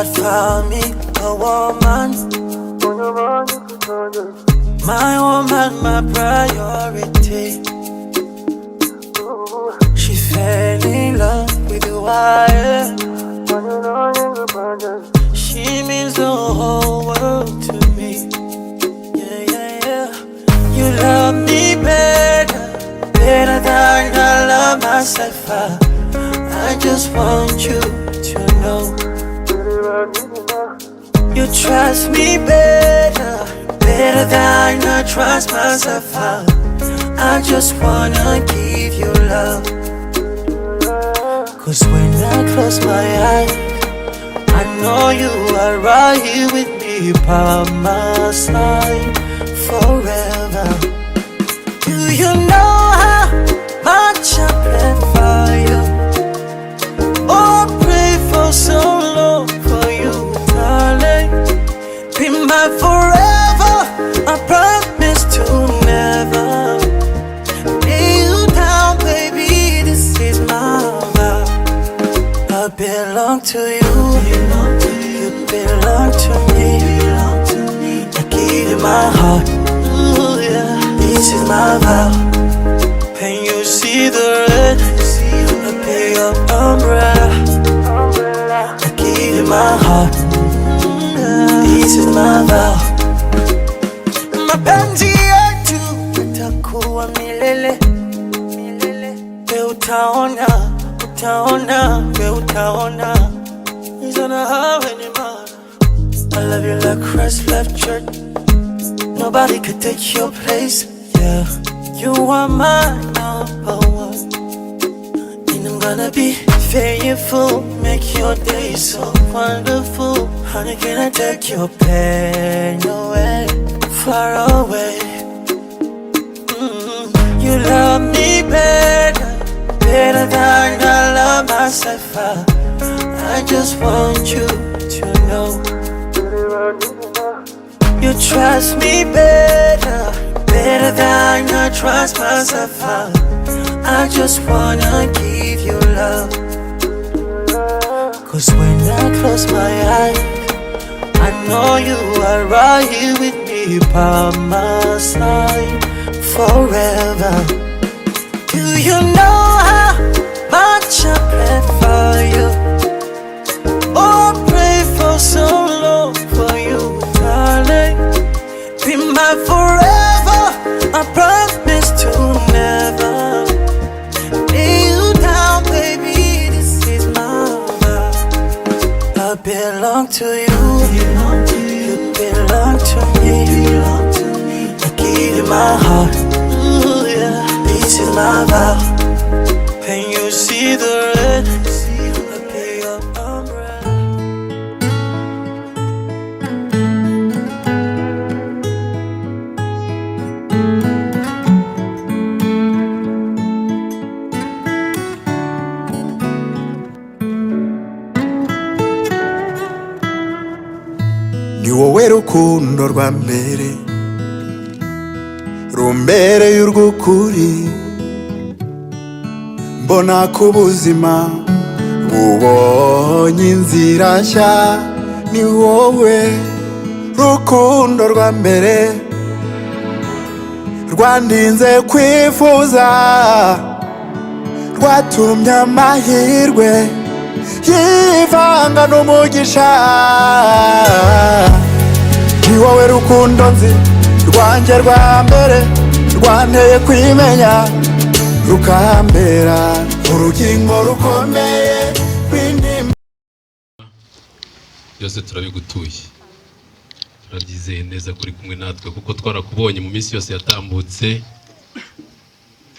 God found me a woman. My woman, my priority. She fell in love with the wire. She means the whole world to me. Yeah, yeah, yeah. You love me better than I love myself. I just want you to know. You trust me better than I trust myself. I just wanna give you love. Cause when I close my eyes, I know you are right here with me by my side forever. Do you know how much I pray for you? Oh, pray for so long for you, darling. Be my forever, I promise to never lay you down, baby, this is my vow. I belong to you, you belong to me. I give you my heart, ooh, yeah. This is my vow. And you see the red, I pay your umbrella. I give you my heart, this is my vow. Mapenzi yetu utakuwa milele. We utaona, we utaona. It's gonna happen, man. I love you like Christ left church. Nobody could take your place, yeah. You are my number one, and I'm gonna be faithful, make your day so wonderful. Honey, can I take your pain away, far away? You love me better than I love myself. I just want you to know. You trust me better than I trust myself. I just wanna give you love. Cause when I close my eyes, I know you are right here with me by my side forever. Do you know how much I pray for you? Oh, pray for so long for you, darling. Be my forever, I promise to never lay you down, baby, this is my vow. I belong to you, you belong to me. I give you my heart, ooh, yeah. This is my vow. And you see the red, I pay your umbrella. Ni wowe rukundo rwa mbere rumbereye urw'ukuri, mbona ko ubuzima bubonye inzira nshya. Ni wowe rukundo rwa mbere rwandinze kwifuza, rwatumye amahirwe yivanga n'umugisha. Ni wowe rukundo nzi rwanjye rwa mbere, rwanteye kwimenya rukambera urugingo rukomeye rw'indimi. Byose turabigutuye, turabyizeye neza kuri kumwe natwe kuko twarakubonye mu minsi yose yatambutse.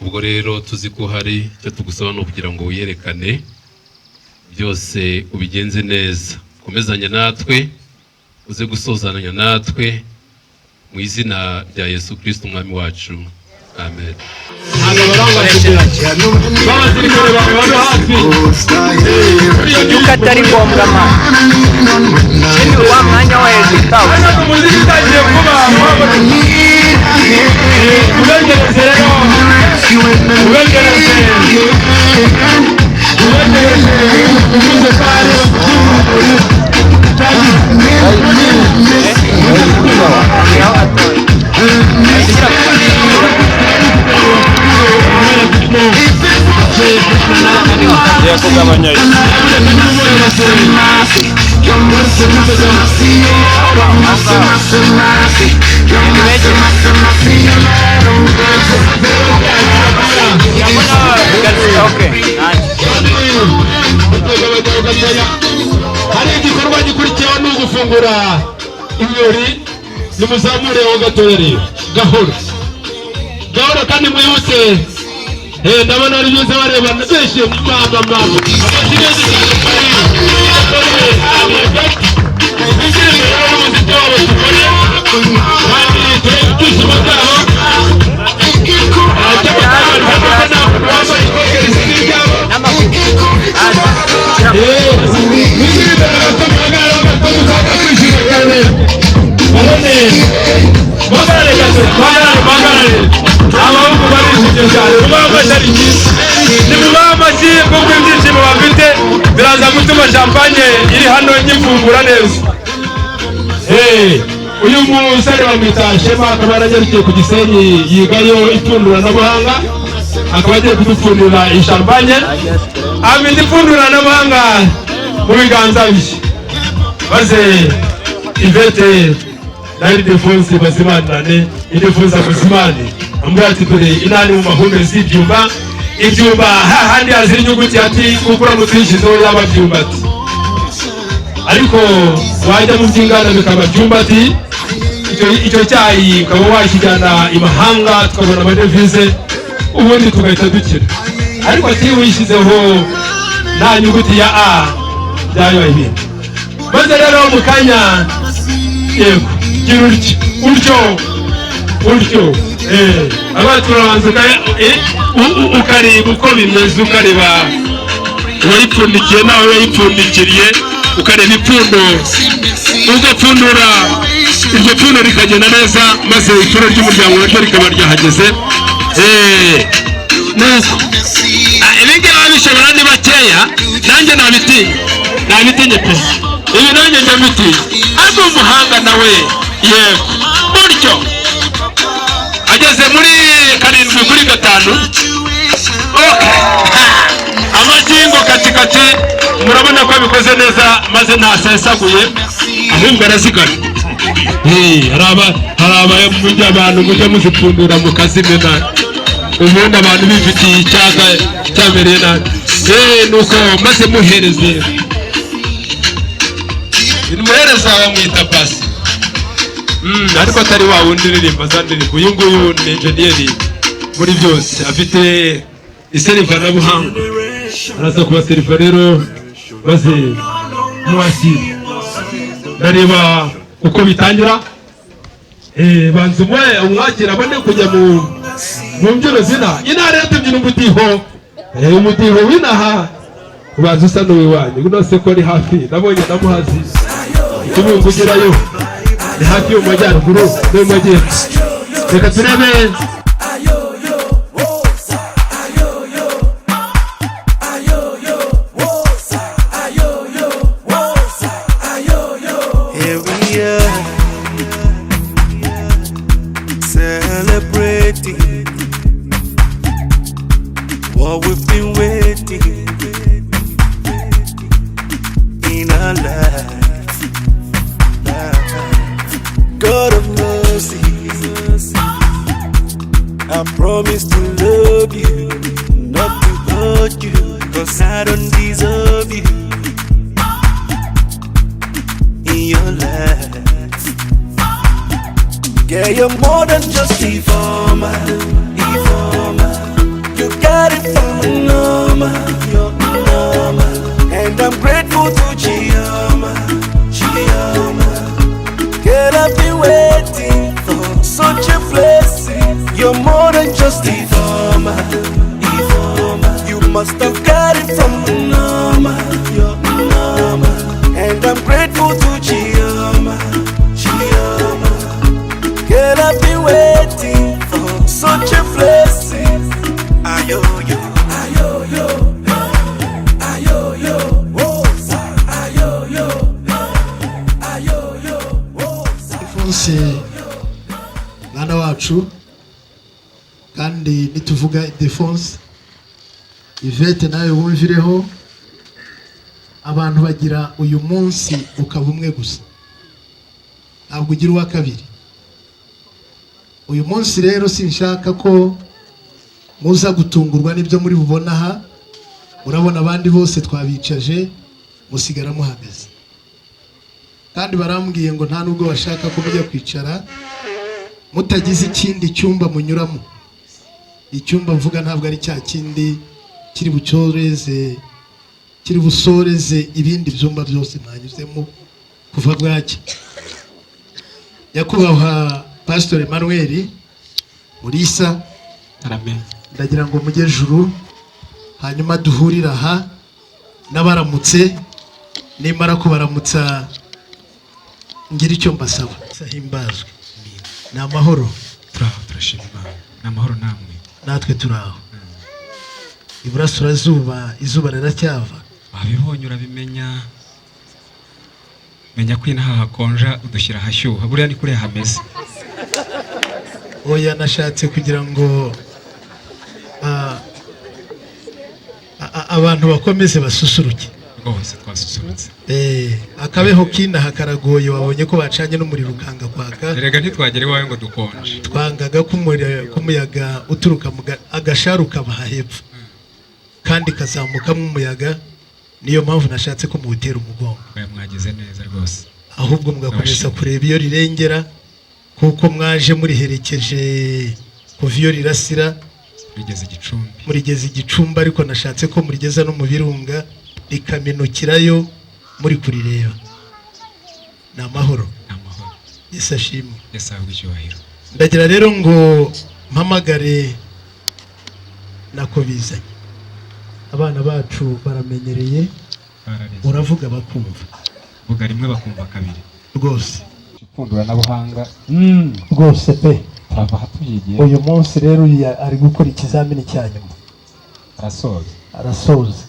Ubwo rero tuzi ko hari icyo tugusaba no kugira ngo wiyerekane, byose ubigenze neza, komezanya natwe, uze gusozananya natwe mu izina rya Yesu Kristo umwami wacu, amen. Yuko atari ngombwa mana kindi wa mwanya wa hejuru utawe Ya kugabanya hari igikorwa gikurikiyeho ni ugufungura ibirori. Nimuzamure ho gatoya rero gahoro gahoro kandi mwihuse. Ndabona ari byiza bareba benshi mama biraza gutuma champagne iri hano nyifungura neza. Uyu musore bamwita Shema, akaba yaragiye ku Gisenyi yigayo ipfundura n'amahanga, akaba agiye kudupfundura champagne. Amindi ipfundura n'amahanga mu biganza bye, maze Ivete nari Defonse bazimanane Idefonse Musimani ambwira ati dore inani mu mahumbezi y'ibyumba ibyumba hahandi hazira inyuguti ati gukura mu twishizeho yaba byumba ati, ariko wajya mu byingana bikaba byumba ati icyo cyayi ukaba wakijyana imahanga tukabona amadevize ubundi tugahita dukira. Ariko ati wishyizeho nta nyuguti ya A byayo ibindi. Maze rero mu kanya yego gira utyo abaturabanza ukareba uko bimeze, ukareba uwayipfundikiye nawe wayipfundikiriye, ukareba ipfundo, ugapfundura iryo pfundo rikagenda neza, maze ituro ry'umuryango naryo rikaba ryahageze. Nuko ibingi babishobora ni bakeya, nanjye nabitinye pe, ibi nanjye ndamitinya, ariko umuhanga nawe yego buryo ageze muri 7 kuri 5. Amagingo katikati murabona ko abikoze neza, maze ntasesaguye ahubwo arazigana. haraba mujya abantu mujya muzipfundura mu kazimena, ubundi abantu bifitiye icyaka cyabereye nabi. Nuko maze muhereze bamwita Pasi, ariko atari wa wundi uririmba za ndirimbo. Uyu nguyu ni enjeniyeri muri byose, afite iseriva n'ubuhanga, araza kubaseriva rero maze muwasire. Ndareba uko bitangira, banza umwakira abone kujya mu mbyino zina. Intara yatubyina umutiho w'inaha ubanza usa n'uwiwanyu, uno se ko ari hafi, nabonye namuhazi ikibungo ugerayo ni hafi yo mu majyaruguru no mu majyepfo. Reka turebe celebrating what we've been waiting in our life. God of mercy, I promise to love you, not to hurt you, 'cause I don't deserve you in your life. Yeah, you're more than just Ifoma. You got it from the Norma, you're Norma. And I'm grateful to Chioma. Girl, I've been waiting for such a blessing. You're more than just Ifoma. You must have got it from the Norma, you're Norma. And I'm grateful to Chioma. Girl, I've been waiting for such a blessing. Ayo-yo, ayo-yo, ayo-yo, woza, ayo-yo, munsi mwana wacu kandi nituvuga Ildefonse Yvette nawe wumvireho abantu bagira uyu munsi ukaba umwe gusa ntabwo ugira uwa kabiri. Uyu munsi rero sinshaka ko muza gutungurwa n'ibyo muri bubona aha. Murabona abandi bose twabicaje musigara muhagaze kandi barambwiye ngo nta nubwo bashaka ko mujya kwicara mutagize ikindi cyumba munyuramo. Icyumba mvuga ntabwo ari cya kindi kiri busoreze ibindi byumba byose mwanyuzemo kuva bwacya. Nyakubahwa Pastor Emmanuel Mulisa, ndagira ngo mujye juru hanyuma duhurira aha n'abaramutse nimara kubaramutsa ngira icyo mbasaba. Sahimbazwe ni amahoro. Turashima Imana. Ni amahoro namwe. Natwe turaho. Iburasirazuba izuba riracyava. Wabibonye urabimenya. Menya ko inaha hakonja udushyira hashyuha. Buriya ni kure hameze. Oya nashatse kugira ngo abantu bakomeze basusuruke. Rwose twasusurutse. Akabeho kinaha karagoye, wabonye ko bacanye n'umuriro ukanga kwaka. Erega ntitwagere iwawe ngo dukonje. Twangaga kumuyaga uturuka agasharu kabaha hepfo kandi kazamukamo umuyaga. Niyo mpamvu nashatse ko muwutera umugongo. Mwagize neza rwose. Ahubwo mugakomeza kureba iyo rirengera kuko mwaje muriherekeje kuva iyo rirasira murigeze Igicumbi, ariko nashatse ko murigeza no mu Birunga rikaminukirayo muri kurireba. Ni amahoro. Yesu ashimwe. Yesu ahabwe icyubahiro. Ndagira rero ngo mpamagare nako bizanye. Abana bacu baramenyereye, uravuga bakumva, vuga rimwe bakumva kabiri rwose. Ipfundura na buhanga rwose pe. Tuyigiye uyu munsi rero ari gukora ikizamini cya nyuma. Arasoza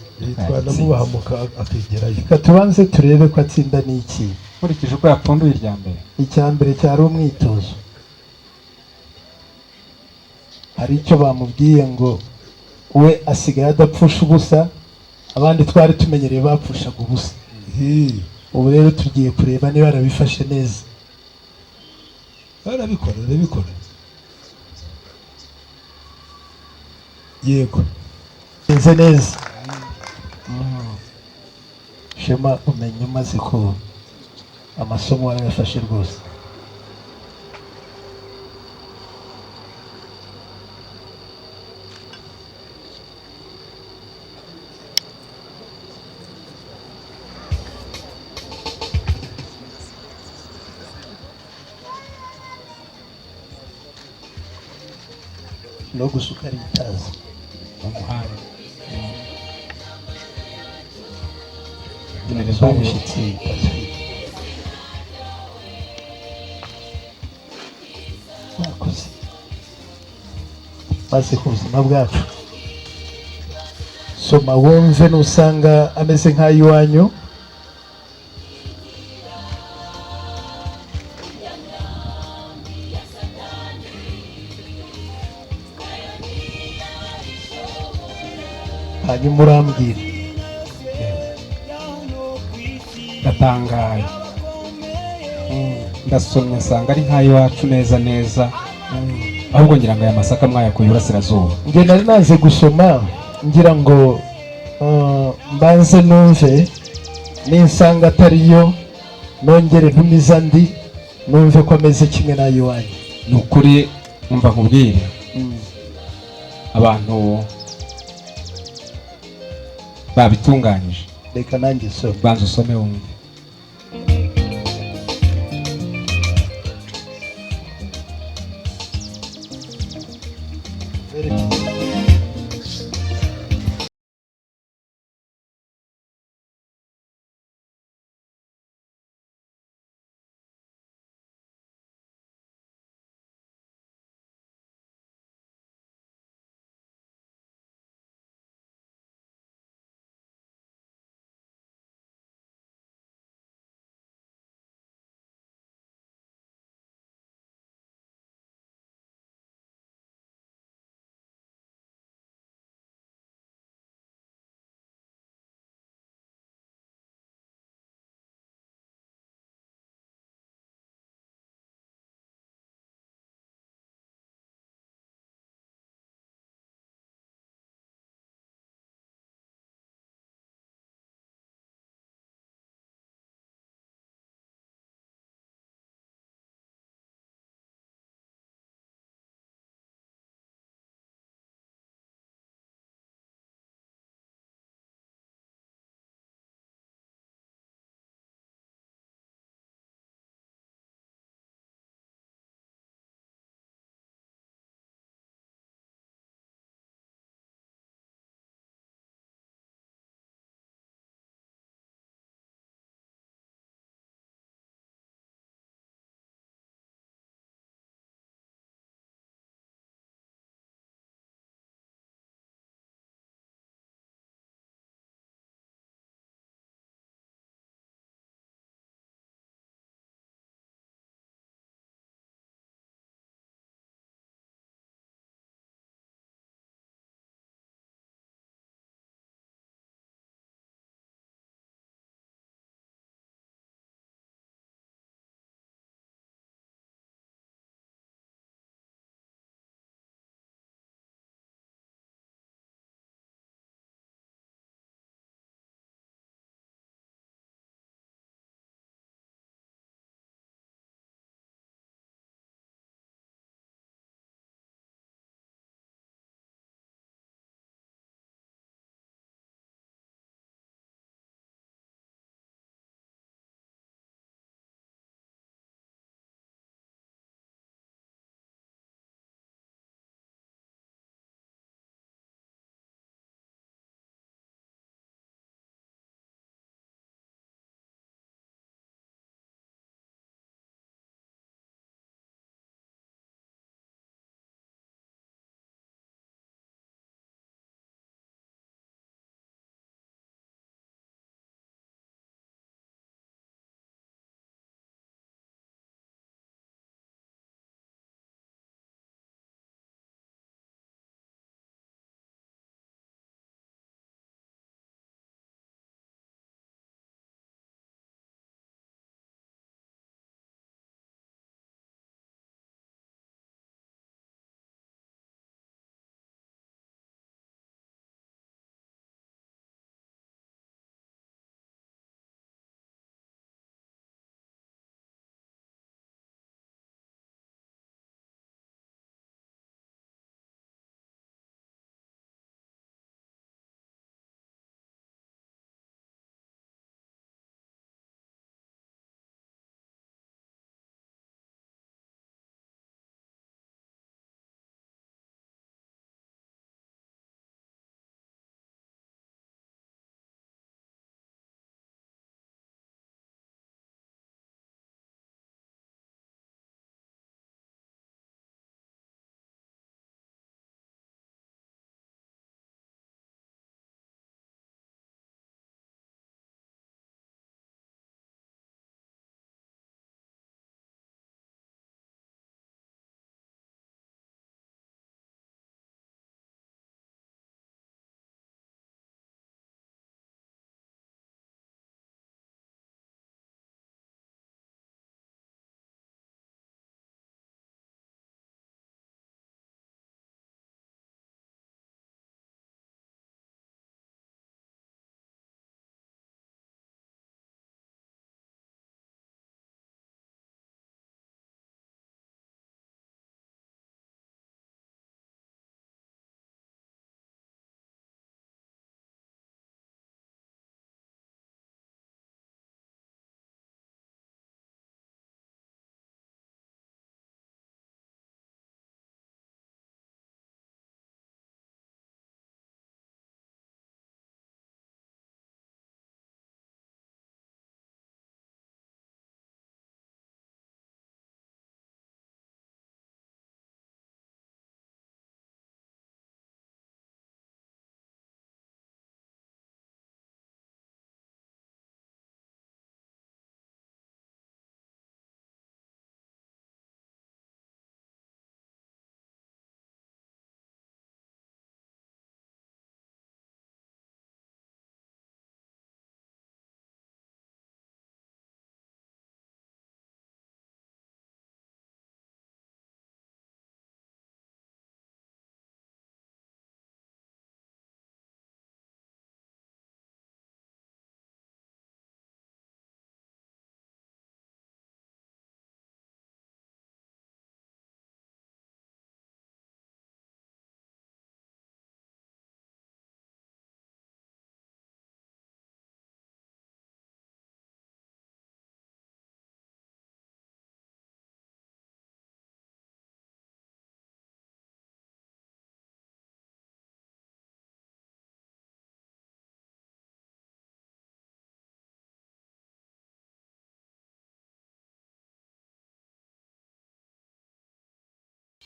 twanamubahamuka akigerayo. Reka tubanze turebe ko atsinda n'iki. Nkurikije uko yapfunduye irya mbere. Icya mbere cyari umwitozo. Hari icyo bamubwiye ngo we asigaye adapfusha ubusa, abandi twari tumenyereye bapfushaga ubusa. Ubu rero tugiye kureba niba arabifashe neza. Arabikora. Yego. Neze neza. Shema umenye umaze ko amasomo warayafashe rwose. No gusuka ari itazi umuhanda. Neza umushyitsi wakoze maze ku buzima bwacu. Soma wumve nusanga ameze nk'ay'iwanyu. hanyuma urambwira. Ndatangaye. Ndasomye nsanga ari nk'ay'iwacu neza neza. Ahubwo ngira ngo aya masaka mwayakuye Iburasirazuba. Njye nari naze gusoma ngira ngo mbanze numve ninsanga atariyo nongere ntumiza ndi numve ko ameze kimwe n'ay'iwanyu. Ni ukuri umva nkubwire. Abantu babitunganyije. Reka nanjye so banza usome wumve.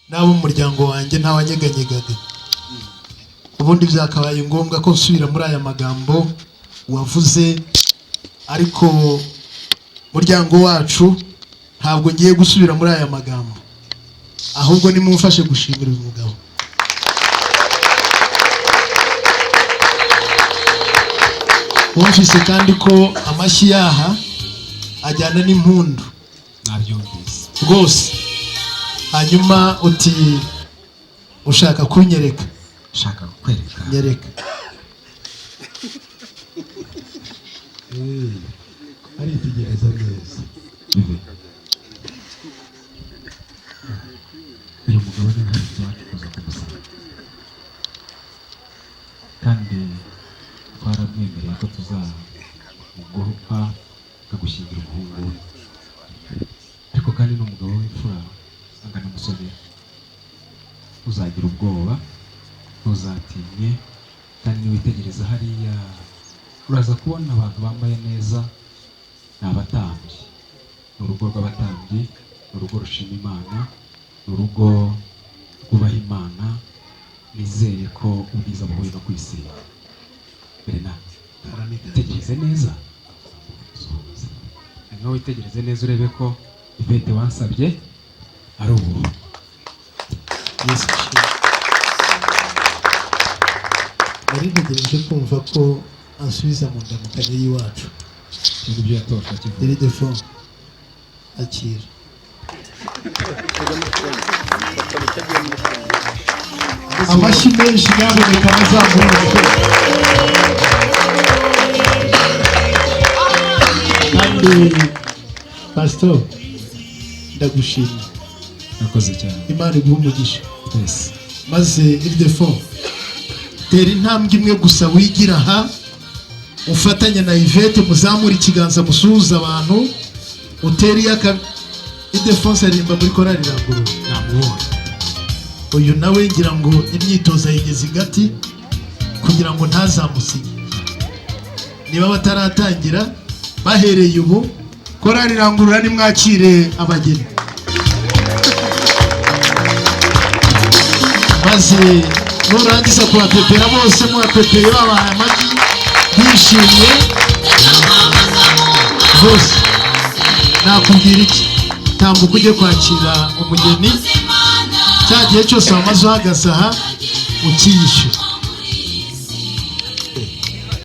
n'abo mu muryango wanjye ntawanyeganyegade. Ubundi byakabaye ngombwa ko nsubira muri aya magambo wavuze, ariko muryango wacu ntabwo ngiye gusubira muri aya magambo, ahubwo nimumfashe gushimira uyu mugabo. Wumvise kandi ko amashyi yaha ajyana n'impundu. nabyumvise Rwose hanyuma uti ushaka kunyereka, shaka kukwereka nyereka. Aritegereza neza. uyu mugabo ni ntabwo wacu kuza kumusaba, kandi twaramwemereye ko tuzamuguha akagushyingira umuhungu we, ariko kandi ni umugabo w'imfura angana umusore. Uzagira ubwoba, ntuzatinye, kandi niwitegereza hariya uraza kubona abantu bambaye neza, ni abatambyi, ni urugo rw'abatambyi, ni urugo rushima Imana, ni urugo rwubaha Imana. Nizere ko ubwiza buhuye no kwisiga. Bernard, witegereze neza, hanyuma witegereze neza urebe ko Yvette wansabye ari ubu. Yesu ashimwe. Nari ntegereje kumva ko ansubiza mu ndamukanye y'iwacu. Ibyo nibyo yatojwe akivuga. Deridefo akira. Amashyi menshi yaboneka bazamurike. Kandi Pastor, ndagushimira. Nakoze cyane. Imana iguhe umugisha. Twese. Maze Ildefo, tera intambwe imwe gusa wigira aha, ufatanya na Yvette muzamura ikiganza musuhuza abantu, utera iyaka. Ildefonse aririmba muri korali Rangurura. Namubonye. Uyu nawe ngira ngo imyitozo ayigeze igati kugira ngo ntazamusige. Niba bataratangira bahereye ubu, korali Rangurura nimwakire abageni. Maze nurangiza kubapepera bose mubapepeye babahaye amagi bishimye bose. Nakubwira iki? Tambuka ujye kwakira umugeni, cya gihe cyose wamaze uhagaze aha ukiyishyura.